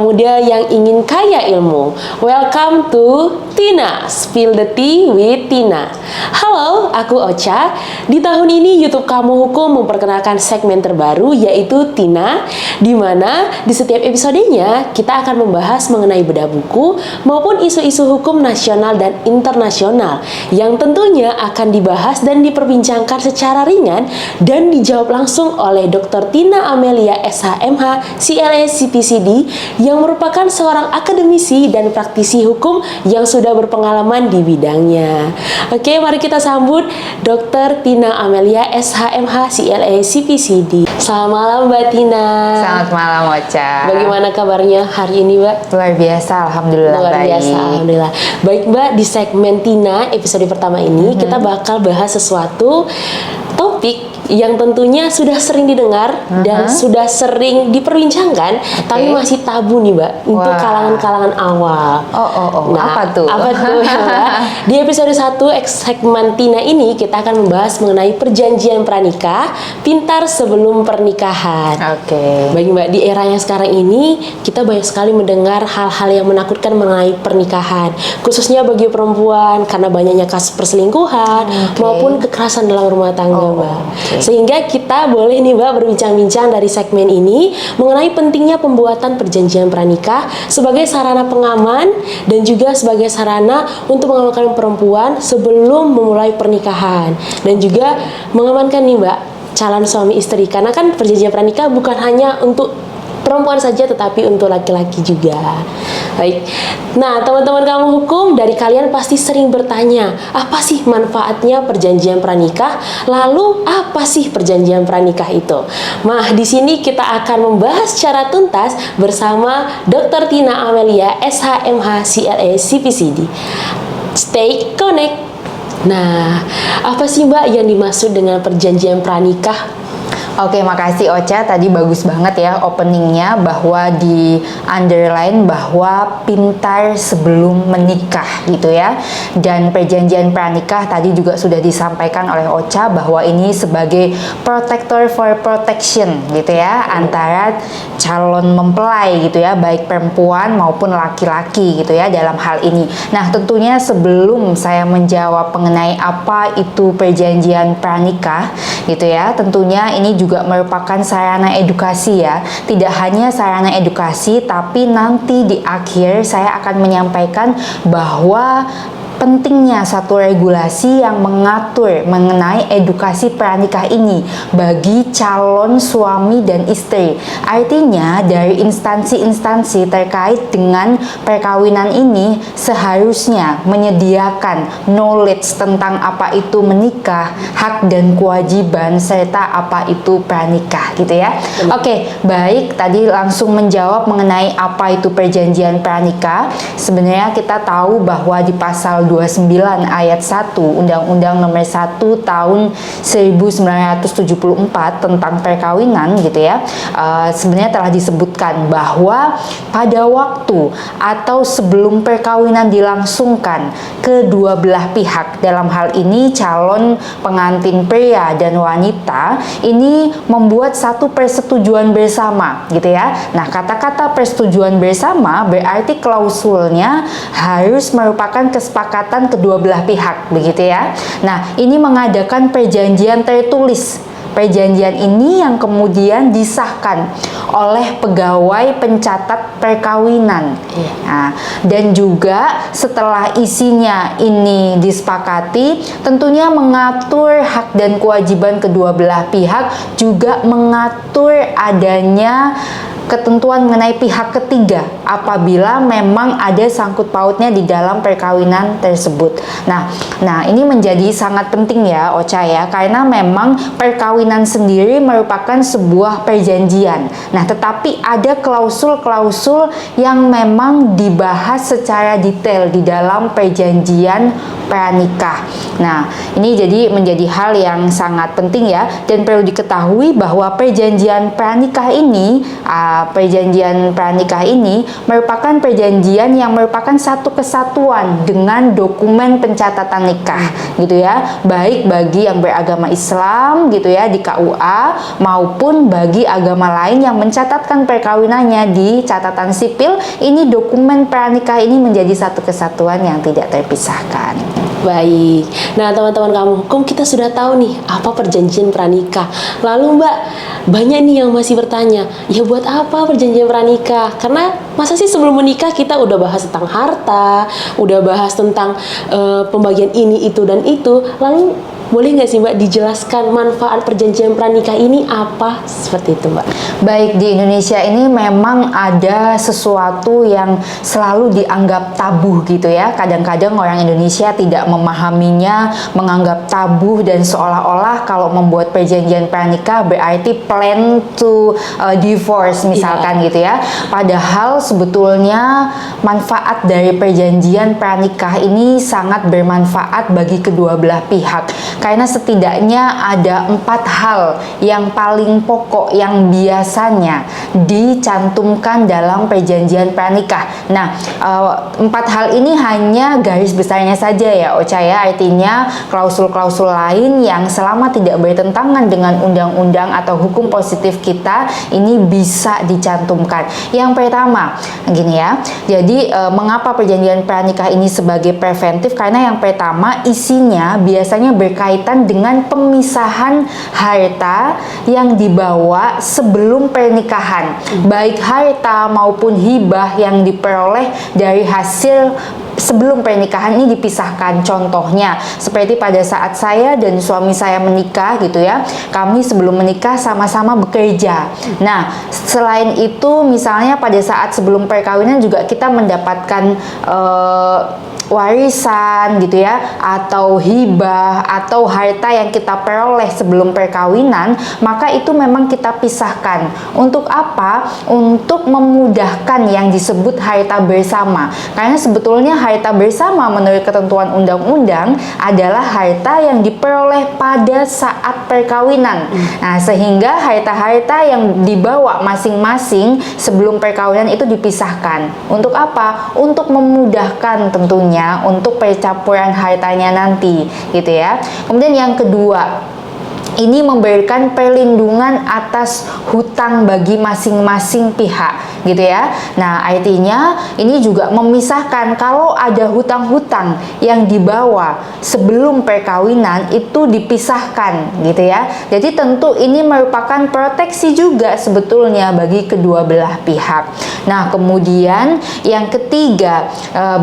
muda yang ingin kaya ilmu. Welcome to Tina, Spill the Tea with Tina. Halo, aku Ocha. Di tahun ini YouTube Kamu Hukum memperkenalkan segmen terbaru yaitu Tina, di mana di setiap episodenya kita akan membahas mengenai bedah buku maupun isu-isu hukum nasional dan internasional yang tentunya akan dibahas dan diperbincangkan secara ringan dan dijawab langsung oleh Dr. Tina Amelia SHMH CLA CPCD yang merupakan seorang akademisi dan praktisi hukum yang sudah berpengalaman di bidangnya. Oke, mari kita sambut Dr. Tina Amelia SHMH CLA CPCD. Selamat malam Mbak Tina. Selamat malam Ocha. Bagaimana kabarnya hari ini Mbak? Luar biasa, alhamdulillah. Luar baik. biasa, alhamdulillah. Baik Mbak, di segmen Tina episode pertama ini kita bakal bahas sesuatu topik yang tentunya sudah sering didengar dan sudah sering diperbincangkan, tapi masih tabu nih Mbak untuk kalangan-kalangan awal. Nah, apa tuh? Apa tuh ya Mbak? Di episode 1 segmen Tina ini kita akan membahas mengenai perjanjian pranikah pintar sebelum pernikahan. Bagi Mbak, di era yang sekarang ini kita banyak sekali mendengar hal-hal yang menakutkan mengenai pernikahan, khususnya bagi perempuan karena banyaknya kasus perselingkuhan maupun kekerasan dalam rumah tangga Mbak. Sehingga kita boleh nih Mbak berbincang-bincang dari segmen ini mengenai pentingnya pembuatan perjanjian pranikah sebagai sarana pengaman dan juga sebagai sarana untuk mengamankan perempuan sebelum memulai pernikahan dan juga mengamankan nih Mbak calon suami istri, karena kan perjanjian pranikah bukan hanya untuk perempuan saja tetapi untuk laki-laki juga. Baik. Nah, teman-teman Kamu Hukum, dari kalian pasti sering bertanya, apa sih manfaatnya perjanjian pranikah? Lalu apa sih perjanjian pranikah itu? Nah, di sini kita akan membahas secara tuntas bersama Dr. Tina Amelia SHMH CLA CPCD. Stay connect. Nah, apa sih Mbak yang dimaksud dengan perjanjian pranikah? Oke, makasih Ocha. Tadi bagus banget ya openingnya, bahwa di underline bahwa pintar sebelum menikah gitu ya. Dan perjanjian pranikah tadi juga sudah disampaikan oleh Ocha bahwa ini sebagai protector for protection gitu ya, antara calon mempelai gitu ya, baik perempuan maupun laki-laki gitu ya dalam hal ini. Nah, tentunya sebelum saya menjawab mengenai apa itu perjanjian pranikah gitu ya, tentunya ini juga merupakan sarana edukasi ya. Tidak hanya sarana edukasi, tapi nanti di akhir saya akan menyampaikan bahwa pentingnya satu regulasi yang mengatur mengenai edukasi pranikah ini bagi calon suami dan istri. Artinya dari instansi-instansi terkait dengan perkawinan ini seharusnya menyediakan knowledge tentang apa itu menikah, hak dan kewajiban, serta apa itu pranikah gitu ya. Oke, baik, tadi langsung menjawab mengenai apa itu perjanjian pranikah. Sebenarnya kita tahu bahwa di pasal 29 ayat 1 Undang-Undang Nomor 1 Tahun 1974 tentang perkawinan gitu ya, sebenarnya telah disebutkan bahwa pada waktu atau sebelum perkawinan dilangsungkan, kedua belah pihak, dalam hal ini calon pengantin pria dan wanita, ini membuat satu persetujuan bersama gitu ya. Nah, kata-kata persetujuan bersama berarti klausulnya harus merupakan kesepakatan kedua belah pihak begitu ya. Nah, ini mengadakan perjanjian tertulis. Perjanjian ini yang kemudian disahkan oleh pegawai pencatat perkawinan. Nah, dan juga setelah isinya ini disepakati, tentunya mengatur hak dan kewajiban kedua belah pihak, juga mengatur adanya ketentuan mengenai pihak ketiga apabila memang ada sangkut pautnya di dalam perkawinan tersebut. Nah, ini menjadi sangat penting ya Ocha ya, karena memang perkawinan sendiri merupakan sebuah perjanjian. Nah, tetapi ada klausul-klausul yang memang dibahas secara detail di dalam perjanjian pranikah. Nah, ini jadi menjadi hal yang sangat penting ya, dan perlu diketahui bahwa perjanjian pranikah ini merupakan perjanjian yang merupakan satu kesatuan dengan dokumen pencatatan nikah gitu ya, baik bagi yang beragama Islam gitu ya di KUA maupun bagi agama lain yang mencatatkan perkawinannya di catatan sipil. Ini dokumen pranikah ini menjadi satu kesatuan yang tidak terpisahkan. Baik, nah teman-teman kamu hukum, kita sudah tahu nih apa perjanjian pranikah. Lalu Mbak, banyak nih yang masih bertanya, ya buat apa perjanjian pranikah? Karena masa sih sebelum menikah kita udah bahas tentang harta, udah bahas tentang pembagian ini, itu, dan itu. Lalu boleh nggak sih Mbak dijelaskan manfaat perjanjian pranikah ini apa? Seperti itu Mbak. Baik, di Indonesia ini memang ada sesuatu yang selalu dianggap tabu gitu ya. Kadang-kadang orang Indonesia tidak memahaminya, menganggap tabu, dan seolah-olah kalau membuat perjanjian pranikah berarti plan to divorce misalkan gitu ya. Padahal sebetulnya manfaat dari perjanjian pranikah ini sangat bermanfaat bagi kedua belah pihak. Karena setidaknya ada 4 hal yang paling pokok yang biasanya dicantumkan dalam perjanjian pranikah. Nah, 4 hal ini hanya garis besarnya saja ya Ocha ya, artinya klausul-klausul lain yang selama tidak bertentangan dengan undang-undang atau hukum positif kita ini bisa dicantumkan. Yang pertama, gini ya, jadi mengapa perjanjian pranikah ini sebagai preventif? Karena yang pertama, isinya biasanya berkaitan dengan pemisahan harta yang dibawa sebelum pernikahan, baik harta maupun hibah yang diperoleh dari hasil sebelum pernikahan ini dipisahkan. Contohnya seperti pada saat saya dan suami saya menikah gitu ya, kami sebelum menikah sama-sama bekerja. Nah, selain itu misalnya pada saat sebelum perkawinan juga kita mendapatkan warisan gitu ya, atau hibah atau harta yang kita peroleh sebelum perkawinan, maka itu memang kita pisahkan. Untuk apa? Untuk memudahkan yang disebut harta bersama. Karena sebetulnya harta bersama menurut ketentuan undang-undang adalah harta yang diperoleh pada saat perkawinan. Nah, sehingga harta-harta yang dibawa masing-masing sebelum perkawinan itu dipisahkan. Untuk apa? Untuk memudahkan tentunya untuk percampuran hartanya nanti gitu ya. Kemudian yang kedua, ini memberikan perlindungan atas hutang bagi masing-masing pihak gitu ya. Nah, artinya ini juga memisahkan kalau ada hutang-hutang yang dibawa sebelum perkawinan itu dipisahkan gitu ya. Jadi tentu ini merupakan proteksi juga sebetulnya bagi kedua belah pihak. Nah, kemudian yang ketiga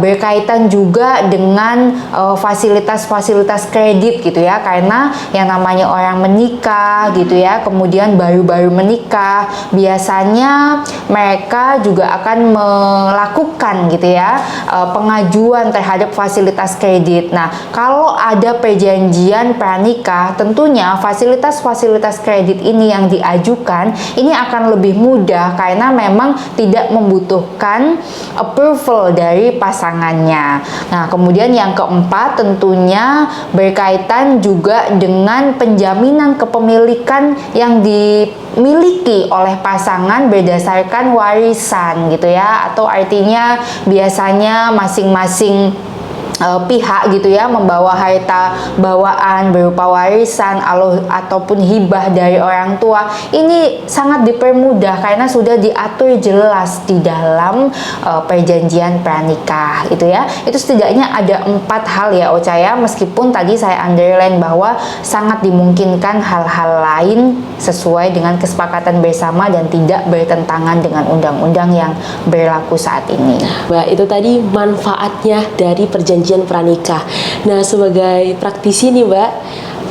berkaitan juga dengan fasilitas-fasilitas kredit gitu ya. Karena yang namanya orang menikah gitu ya, kemudian baru-baru menikah, biasanya mereka juga akan melakukan gitu ya pengajuan terhadap fasilitas kredit. Nah, kalau ada perjanjian pranikah, tentunya fasilitas-fasilitas kredit ini yang diajukan ini akan lebih mudah karena memang tidak membutuhkan approval dari pasangannya. Nah, kemudian yang keempat tentunya berkaitan juga dengan penjaminan kepemilikan yang dimiliki oleh pasangan berdasarkan warisan gitu ya, atau artinya biasanya masing-masing pihak gitu ya membawa harta bawaan berupa warisan ataupun hibah dari orang tua. Ini sangat dipermudah karena sudah diatur jelas di dalam perjanjian pranikah itu ya. Itu setidaknya ada 4 hal ya Ocha ya, meskipun tadi saya underline bahwa sangat dimungkinkan hal-hal lain sesuai dengan kesepakatan bersama dan tidak bertentangan dengan undang-undang yang berlaku saat ini. Mbak, itu tadi manfaatnya dari perjanjian pranikah. Nah, sebagai praktisi nih Mbak,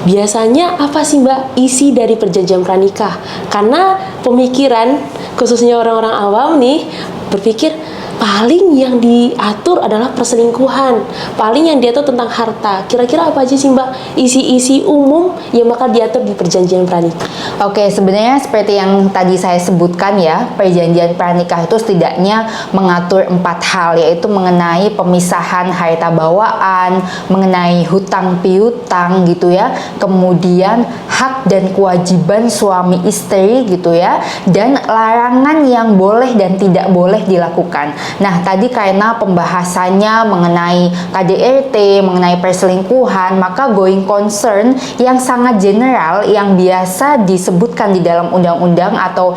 biasanya apa sih Mbak isi dari perjanjian pranikah? Karena pemikiran khususnya orang-orang awam nih berpikir paling yang diatur adalah perselingkuhan, paling yang diatur tentang harta. Kira-kira apa aja sih Mbak isi-isi umum yang bakal diatur di perjanjian pranikah? Oke, sebenarnya seperti yang tadi saya sebutkan ya, perjanjian pranikah itu setidaknya mengatur 4 hal, yaitu mengenai pemisahan harta bawaan, mengenai hutang piutang gitu ya, kemudian hak dan kewajiban suami istri gitu ya, dan larangan yang boleh dan tidak boleh dilakukan. Nah, tadi karena pembahasannya mengenai KDRT, mengenai perselingkuhan, maka going concern yang sangat general yang biasa disebutkan di dalam undang-undang atau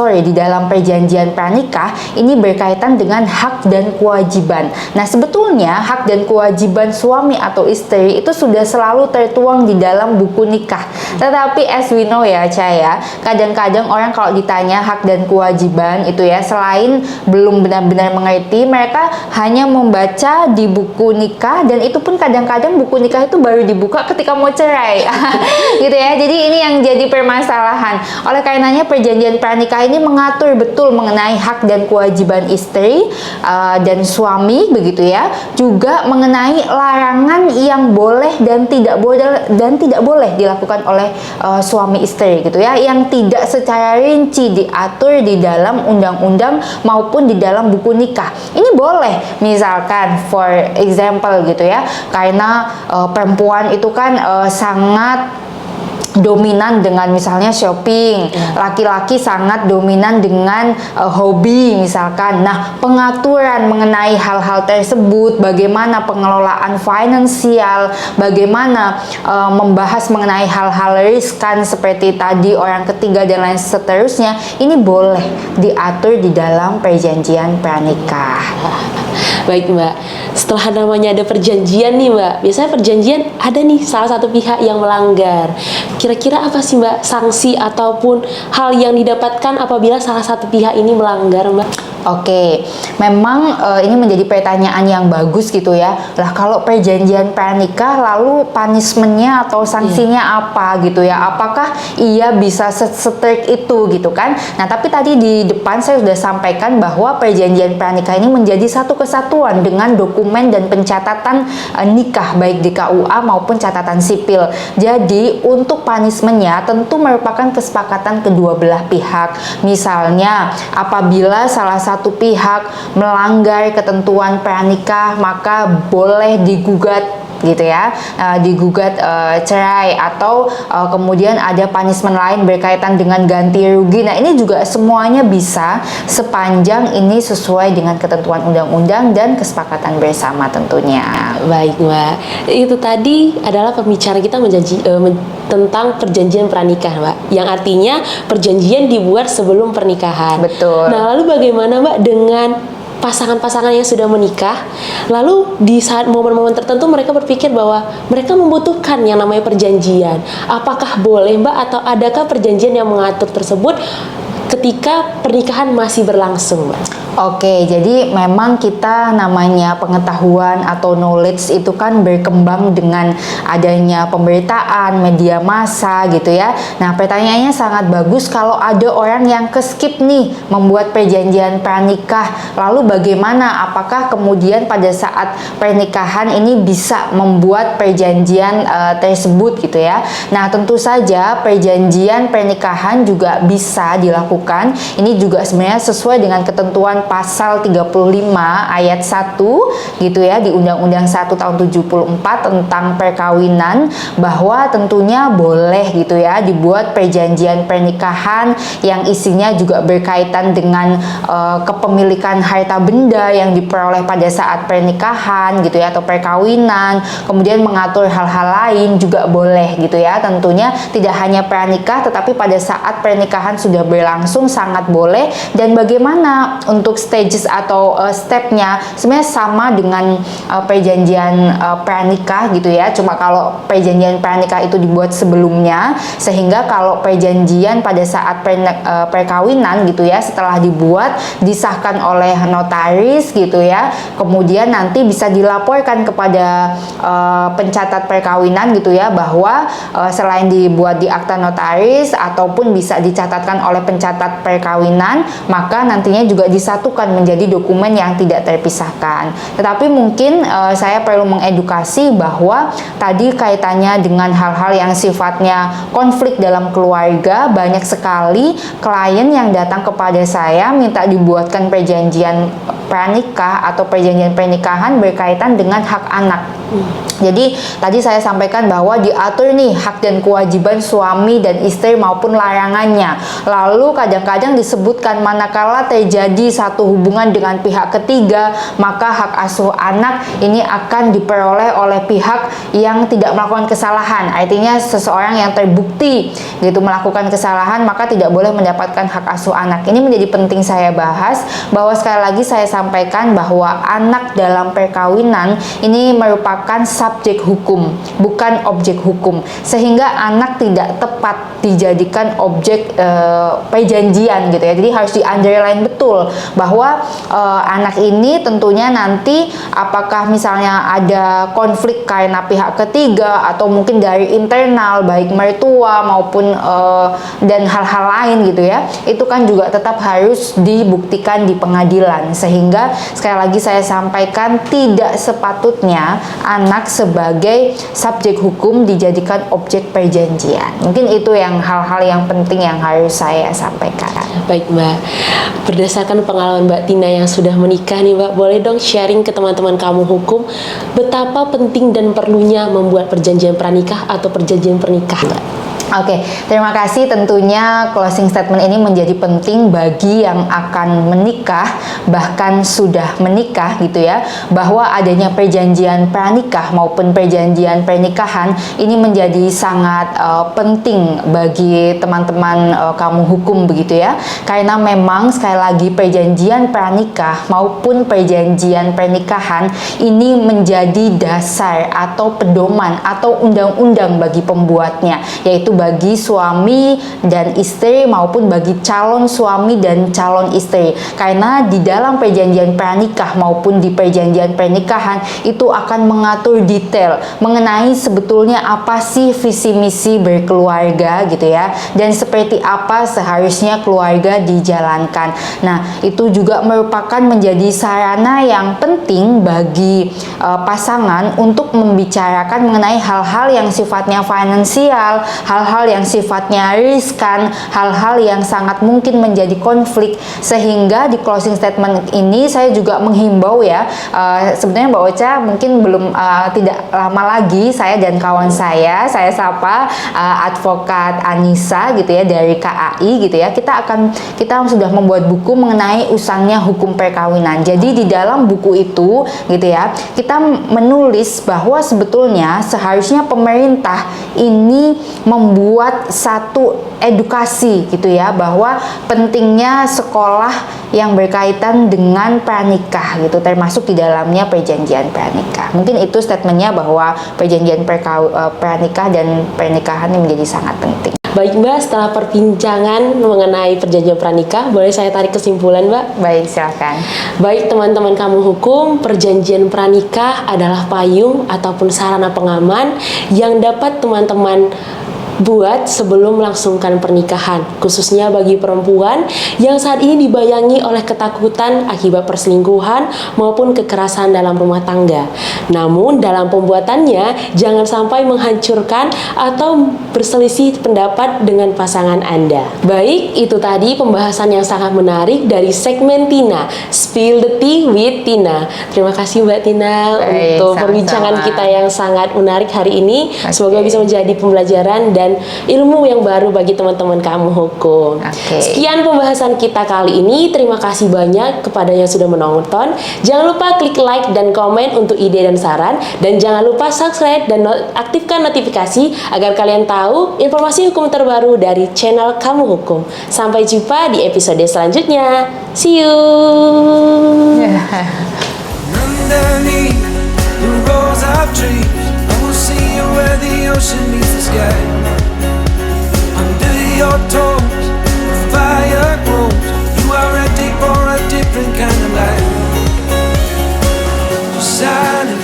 di dalam perjanjian pranikah ini berkaitan dengan hak dan kewajiban. Nah, sebetulnya hak dan kewajiban suami atau istri itu sudah selalu tertuang di dalam buku nikah. Tetapi as we know ya, Caya, kadang-kadang orang kalau ditanya hak dan kewajiban itu ya, selain belum benar-benar mengerti, mereka hanya membaca di buku nikah, dan itu pun kadang-kadang buku nikah itu baru dibuka ketika mau cerai. Gitu ya. Jadi ini yang jadi permasalahan. Oleh karenanya perjanjian pranikah ini mengatur betul mengenai hak dan kewajiban istri dan suami begitu ya. Juga mengenai larangan yang boleh dan tidak boleh dilakukan oleh suami istri gitu ya, yang tidak secara rinci diatur di dalam undang-undang maupun di dalam buku nikah. Ini boleh, misalkan for example gitu ya, karena perempuan itu kan sangat dominan dengan misalnya shopping, laki-laki sangat dominan dengan hobi misalkan. Nah, pengaturan mengenai hal-hal tersebut, bagaimana pengelolaan finansial, bagaimana membahas mengenai hal-hal riskan seperti tadi orang ketiga dan lain seterusnya, ini boleh diatur di dalam perjanjian pranikah. Baik Mbak, setelah namanya ada perjanjian nih Mbak, biasanya perjanjian ada nih salah satu pihak yang melanggar. Kira-kira apa sih Mbak sanksi ataupun hal yang didapatkan apabila salah satu pihak ini melanggar Mbak? Oke, memang ini menjadi pertanyaan yang bagus gitu ya. Lah kalau perjanjian pranikah lalu punishmentnya atau sanksinya apa gitu ya? Apakah ia bisa strict itu gitu kan? Nah, tapi tadi di depan saya sudah sampaikan bahwa perjanjian pranikah ini menjadi satu kesatuan dengan dokumen dan pencatatan nikah baik di KUA maupun catatan sipil. Jadi untuk punishmentnya tentu merupakan kesepakatan kedua belah pihak. Misalnya apabila salah satu pihak melanggar ketentuan pranikah, maka boleh digugat gitu ya, digugat cerai, atau kemudian ada punishment lain berkaitan dengan ganti rugi. Nah, ini juga semuanya bisa sepanjang ini sesuai dengan ketentuan undang-undang dan kesepakatan bersama tentunya. Baik Mbak, itu tadi adalah pembicara kita tentang perjanjian pranikah Mbak, yang artinya perjanjian dibuat sebelum pernikahan. Betul. Nah, lalu bagaimana Mbak dengan pasangan-pasangan yang sudah menikah, lalu di saat momen-momen tertentu mereka berpikir bahwa mereka membutuhkan yang namanya perjanjian. Apakah boleh Mbak, atau adakah perjanjian yang mengatur tersebut ketika pernikahan masih berlangsung Mbak? Oke, jadi memang kita namanya pengetahuan atau knowledge itu kan berkembang dengan adanya pemberitaan, media massa gitu ya. Nah, pertanyaannya sangat bagus kalau ada orang yang keskip nih membuat perjanjian pranikah. Lalu bagaimana? Apakah kemudian pada saat pernikahan ini bisa membuat perjanjian tersebut gitu ya? Nah, tentu saja perjanjian pernikahan juga bisa dilakukan. Ini juga sebenarnya sesuai dengan ketentuan pasal 35 ayat 1 gitu ya di Undang-Undang 1 tahun 74 tentang perkawinan, bahwa tentunya boleh gitu ya dibuat perjanjian pernikahan yang isinya juga berkaitan dengan kepemilikan harta benda yang diperoleh pada saat pernikahan gitu ya, atau perkawinan, kemudian mengatur hal-hal lain juga boleh gitu ya. Tentunya tidak hanya pranikah, tetapi pada saat pernikahan sudah berlangsung sangat boleh. Dan bagaimana untuk stages atau stepnya, sebenarnya sama dengan perjanjian pranikah gitu ya, cuma kalau perjanjian pranikah itu dibuat sebelumnya, sehingga kalau perjanjian pada saat perkawinan gitu ya, setelah dibuat disahkan oleh notaris gitu ya, kemudian nanti bisa dilaporkan kepada pencatat perkawinan gitu ya, bahwa selain dibuat di akta notaris ataupun bisa dicatatkan oleh pencatat perkawinan, maka nantinya juga disatukan disatukan menjadi dokumen yang tidak terpisahkan. Tetapi mungkin saya perlu mengedukasi bahwa tadi kaitannya dengan hal-hal yang sifatnya konflik dalam keluarga, banyak sekali klien yang datang kepada saya minta dibuatkan perjanjian pranikah atau perjanjian pernikahan berkaitan dengan hak anak. Jadi tadi saya sampaikan bahwa diatur nih hak dan kewajiban suami dan istri maupun larangannya. Lalu kadang-kadang disebutkan manakala terjadi satu hubungan dengan pihak ketiga, maka hak asuh anak ini akan diperoleh oleh pihak yang tidak melakukan kesalahan. Artinya seseorang yang terbukti gitu melakukan kesalahan maka tidak boleh mendapatkan hak asuh anak. Ini menjadi penting saya bahas, bahwa sekali lagi saya sampaikan bahwa anak dalam perkawinan ini merupakan subjek hukum, bukan objek hukum, sehingga anak tidak tepat dijadikan objek perjanjian gitu ya. Jadi harus di underline betul bahwa anak ini tentunya nanti apakah misalnya ada konflik karena pihak ketiga atau mungkin dari internal baik mertua maupun dan hal-hal lain gitu ya, itu kan juga tetap harus dibuktikan di pengadilan. Sehingga sekali lagi saya sampaikan tidak sepatutnya anak sebagai subjek hukum dijadikan objek perjanjian. Mungkin itu yang hal-hal yang penting yang harus saya sampaikan. Baik Mbak, berdasarkan pengalaman Mbak Tina yang sudah menikah nih Mbak, boleh dong sharing ke teman-teman kamu hukum betapa penting dan perlunya membuat perjanjian pranikah atau perjanjian pernikahan Mbak? Oke, terima kasih. Tentunya closing statement ini menjadi penting bagi yang akan menikah, bahkan sudah menikah gitu ya, bahwa adanya perjanjian pranikah maupun perjanjian pernikahan ini menjadi sangat penting bagi teman-teman kamu hukum begitu ya. Karena memang sekali lagi perjanjian pranikah maupun perjanjian pernikahan ini menjadi dasar atau pedoman atau undang-undang bagi pembuatnya, yaitu bagi suami dan istri maupun bagi calon suami dan calon istri. Karena di dalam perjanjian pranikah maupun di perjanjian pernikahan itu akan mengatur detail mengenai sebetulnya apa sih visi misi berkeluarga gitu ya, dan seperti apa seharusnya keluarga dijalankan. Nah, itu juga merupakan menjadi sarana yang penting bagi pasangan untuk membicarakan mengenai hal-hal yang sifatnya finansial, hal-hal yang sifatnya riskan, hal-hal yang sangat mungkin menjadi konflik. Sehingga di closing statement ini saya juga menghimbau ya, sebenarnya Mbak Ocha mungkin belum tidak lama lagi saya dan kawan saya sapa advokat Anissa gitu ya dari KAI gitu ya, kita sudah membuat buku mengenai usangnya hukum perkawinan. Jadi di dalam buku itu gitu ya, kita menulis bahwa sebetulnya seharusnya pemerintah ini membuat satu edukasi gitu ya, bahwa pentingnya sekolah yang berkaitan dengan pranikah gitu, termasuk di dalamnya perjanjian pranikah. Mungkin itu statementnya bahwa perjanjian pranikah dan pernikahan ini menjadi sangat penting. Baik Mbak, setelah perbincangan mengenai perjanjian pranikah, boleh saya tarik kesimpulan Mbak? Baik, silakan. Baik teman-teman kamu hukum, perjanjian pranikah adalah payung ataupun sarana pengaman yang dapat teman-teman buat sebelum melangsungkan pernikahan, khususnya bagi perempuan yang saat ini dibayangi oleh ketakutan akibat perselingkuhan maupun kekerasan dalam rumah tangga. Namun dalam pembuatannya jangan sampai menghancurkan atau berselisih pendapat dengan pasangan Anda. Baik, itu tadi pembahasan yang sangat menarik dari segmen Tina, Spill the Tea with Tina. Terima kasih Mbak Tina untuk perbincangan kita yang sangat menarik hari ini. Semoga bisa menjadi pembelajaran dan ilmu yang baru bagi teman-teman kamu hukum. Sekian pembahasan kita kali ini. Terima kasih banyak kepada yang sudah menonton. Jangan lupa klik like dan komen untuk ide dan saran, dan jangan lupa subscribe dan aktifkan notifikasi agar kalian tahu informasi hukum terbaru dari channel Kamu Hukum. Sampai jumpa di episode selanjutnya. See you. Underneath the rows of trees, I will see you where the ocean meets the sky. Under your toes, the fire grows. You are ready for a different kind of life. Just silent.